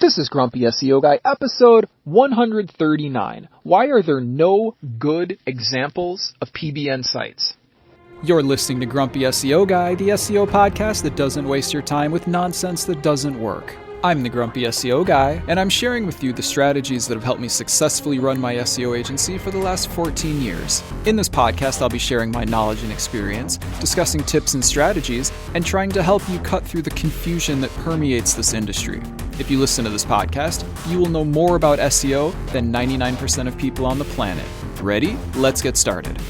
This is Grumpy SEO Guy, episode 139. Why are there no good examples of PBN sites? You're listening to Grumpy SEO Guy, the SEO podcast that doesn't waste your time with nonsense that doesn't work. I'm the Grumpy SEO Guy, and I'm sharing with you the strategies that have helped me successfully run my SEO agency for the last 14 years. In this podcast, I'll be sharing my knowledge and experience, discussing tips and strategies, and trying to help you cut through the confusion that permeates this industry. If you listen to this podcast, you will know more about SEO than 99% of people on the planet. Ready? Let's get started.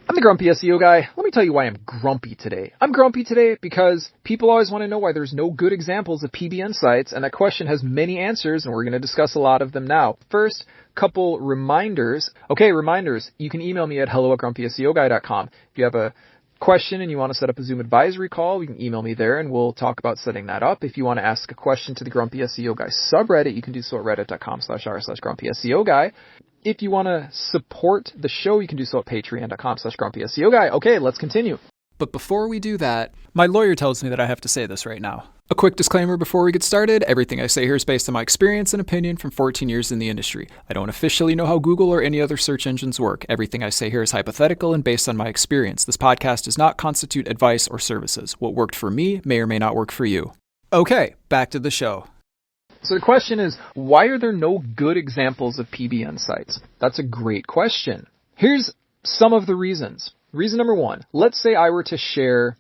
I'm the Grumpy SEO Guy. Let me tell you why I'm grumpy today. I'm grumpy today because people always want to know why there's no good examples of PBN sites, and that question has many answers, and we're going to discuss a lot of them now. First, couple reminders. Okay, reminders. You can email me at hello@grumpyseoguy.com. If you have a question and you want to set up a Zoom advisory call, you can email me there and we'll talk about setting that up. If you want to ask a question to the Grumpy SEO Guy subreddit, you can do so at reddit.com/r/Grumpy SEO Guy. If you want to support the show, you can do so at patreon.com/Grumpy SEO Guy. Okay, let's continue. But before we do that, my lawyer tells me that I have to say this right now. A quick disclaimer before we get started. Everything I say here is based on my experience and opinion from 14 years in the industry. I don't officially know how Google or any other search engines work. Everything I say here is hypothetical and based on my experience. This podcast does not constitute advice or services. What worked for me may or may not work for you. Okay, back to the show. So the question is, why are there no good examples of PBN sites? That's a great question. Here's some of the reasons. Reason number one, let's say I were to share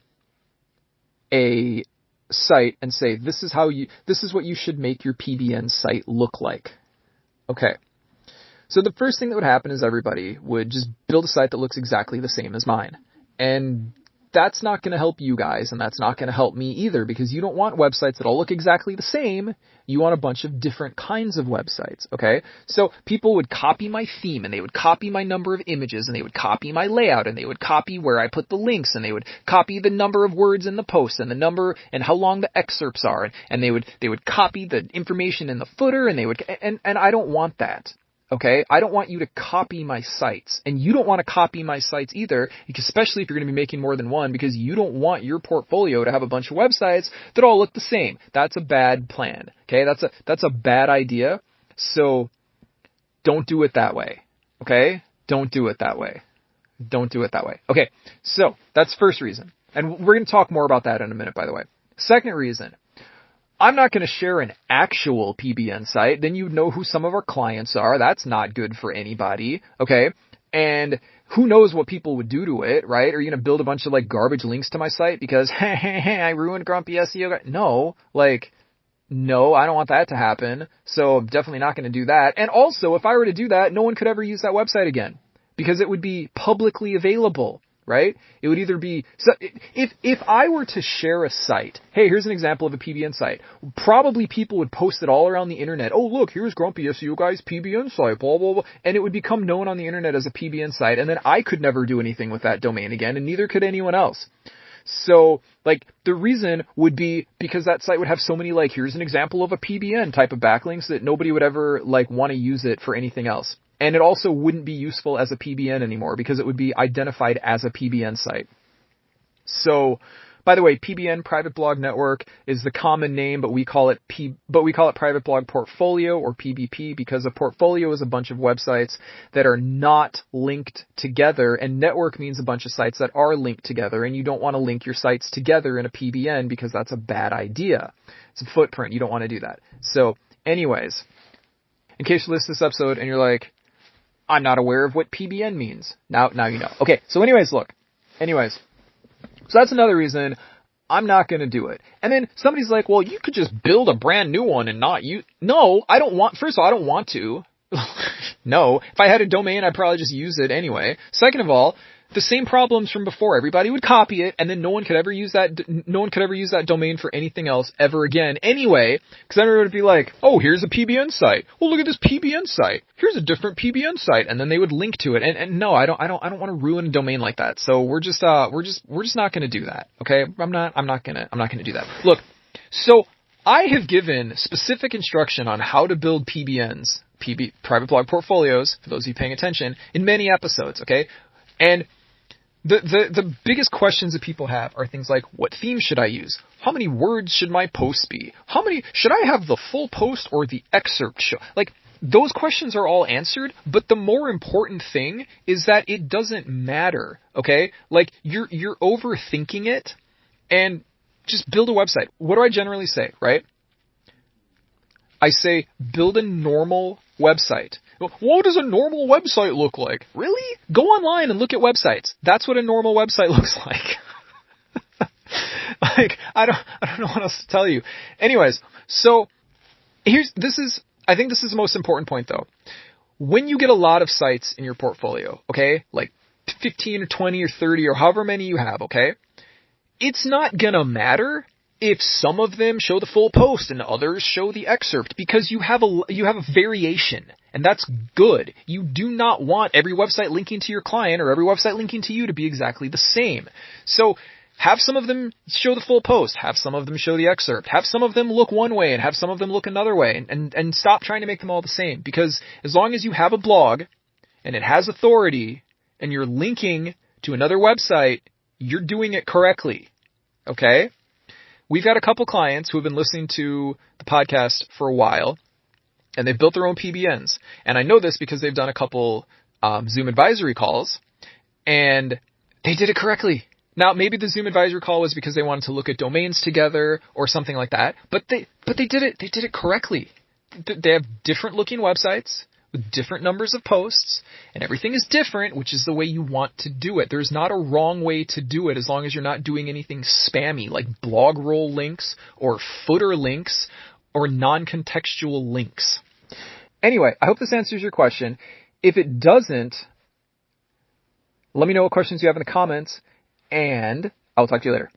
a site and say, this is what you should make your PBN site look like. Okay. So the first thing that would happen is everybody would just build a site that looks exactly the same as mine. And that's not going to help you guys, and that's not going to help me either, because you don't want websites that all look exactly the same. You want a bunch of different kinds of websites, okay? So people would copy my theme, and they would copy my number of images, and they would copy my layout, and they would copy where I put the links, and they would copy the number of words in the post, and the number, and how long the excerpts are, and they would copy the information in the footer, and and I don't want that. Okay, I don't want you to copy my sites, and you don't want to copy my sites either, especially if you're going to be making more than one, because you don't want your portfolio to have a bunch of websites that all look the same. That's a bad plan. Okay, that's a bad idea. So don't do it that way. Okay, don't do it that way. Don't do it that way. Okay, so that's first reason, and we're going to talk more about that in a minute, by the way. Second reason. I'm not going to share an actual PBN site. Then you know who some of our clients are. That's not good for anybody. Okay. And who knows what people would do to it, right? Are you going to build a bunch of garbage links to my site because, I ruined Grumpy SEO Guy? No, no, I don't want that to happen. So I'm definitely not going to do that. And also, if I were to do that, no one could ever use that website again because it would be publicly available. Right? It would either be, so if I were to share a site, hey, here's an example of a PBN site, probably people would post it all around the internet. Oh, look, here's Grumpy SEO Guy's PBN site, blah, blah, blah. And it would become known on the internet as a PBN site. And then I could never do anything with that domain again, and neither could anyone else. So, the reason would be because that site would have so many, here's an example of a PBN type of backlinks that nobody would ever, want to use it for anything else. And it also wouldn't be useful as a PBN anymore because it would be identified as a PBN site. So, by the way, PBN, Private Blog Network, is the common name, but we call it Private Blog Portfolio or PBP because a portfolio is a bunch of websites that are not linked together, and network means a bunch of sites that are linked together, and you don't want to link your sites together in a PBN because that's a bad idea. It's a footprint. You don't want to do that. So, anyways, in case you listen to this episode and you're like, I'm not aware of what PBN means. Now you know. Okay, so so that's another reason I'm not going to do it. And then somebody's like, well, you could just build a brand new one and not use. No, I don't want, first of all, I don't want to. No, if I had a domain, I'd probably just use it anyway. Second of all, the same problems from before. Everybody would copy it, and then no one could ever use that domain for anything else ever again anyway, because everyone would be like, oh, here's a PBN site. Well, look at this PBN site. Here's a different PBN site, and then they would link to it. And no, I don't want to ruin a domain like that. So we're just not going to do that. Okay? I'm not going to do that. Look, so I have given specific instruction on how to build PBNs, private blog portfolios, for those of you paying attention, in many episodes, okay? And The biggest questions that people have are things like, what theme should I use? How many words should my post be? Should I have the full post or the excerpt show? Like, those questions are all answered, but the more important thing is that it doesn't matter, okay? Like, you're overthinking it, and just build a website. What do I generally say, right? I say, build a normal website. What does a normal website look like? Really? Go online and look at websites. That's what a normal website looks like. Like, I don't know what else to tell you. Anyways, so I think this is the most important point though. When you get a lot of sites in your portfolio, okay, like 15 or 20 or 30 or however many you have, okay, it's not gonna matter if some of them show the full post and others show the excerpt, because you have a variation, and that's good. You do not want every website linking to your client or every website linking to you to be exactly the same. So have some of them show the full post, have some of them show the excerpt, have some of them look one way and have some of them look another way, and stop trying to make them all the same, because as long as you have a blog and it has authority and you're linking to another website, you're doing it correctly. Okay? We've got a couple clients who have been listening to the podcast for a while, and they've built their own PBNs. And I know this because they've done a couple Zoom advisory calls, and they did it correctly. Now, maybe the Zoom advisory call was because they wanted to look at domains together or something like that, but they did it. They did it correctly. They have different looking websites with different numbers of posts, and everything is different, which is the way you want to do it. There's not a wrong way to do it as long as you're not doing anything spammy like blog roll links or footer links or non-contextual links. Anyway, I hope this answers your question. If it doesn't, let me know what questions you have in the comments, and I'll talk to you later.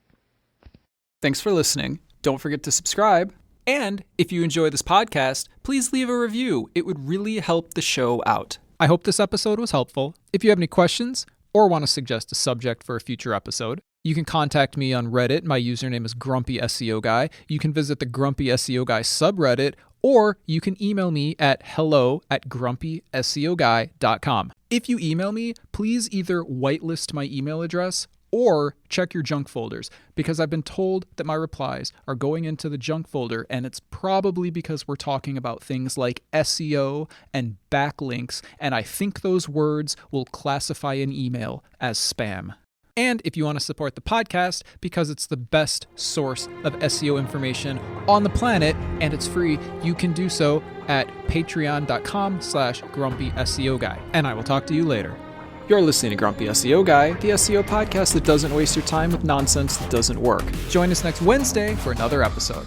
Thanks for listening. Don't forget to subscribe. And if you enjoy this podcast, please leave a review. It would really help the show out. I hope this episode was helpful. If you have any questions or want to suggest a subject for a future episode, you can contact me on Reddit. My username is Grumpy SEO Guy. You can visit the Grumpy SEO Guy subreddit, or you can email me at hello@grumpyseoguy.com. If you email me, please either whitelist my email address or check your junk folders, because I've been told that my replies are going into the junk folder, and it's probably because we're talking about things like SEO and backlinks, and I think those words will classify an email as spam. And if you want to support the podcast, because it's the best source of SEO information on the planet, and it's free, you can do so at patreon.com/grumpy SEO Guy. And I will talk to you later. You're listening to Grumpy SEO Guy, the SEO podcast that doesn't waste your time with nonsense that doesn't work. Join us next Wednesday for another episode.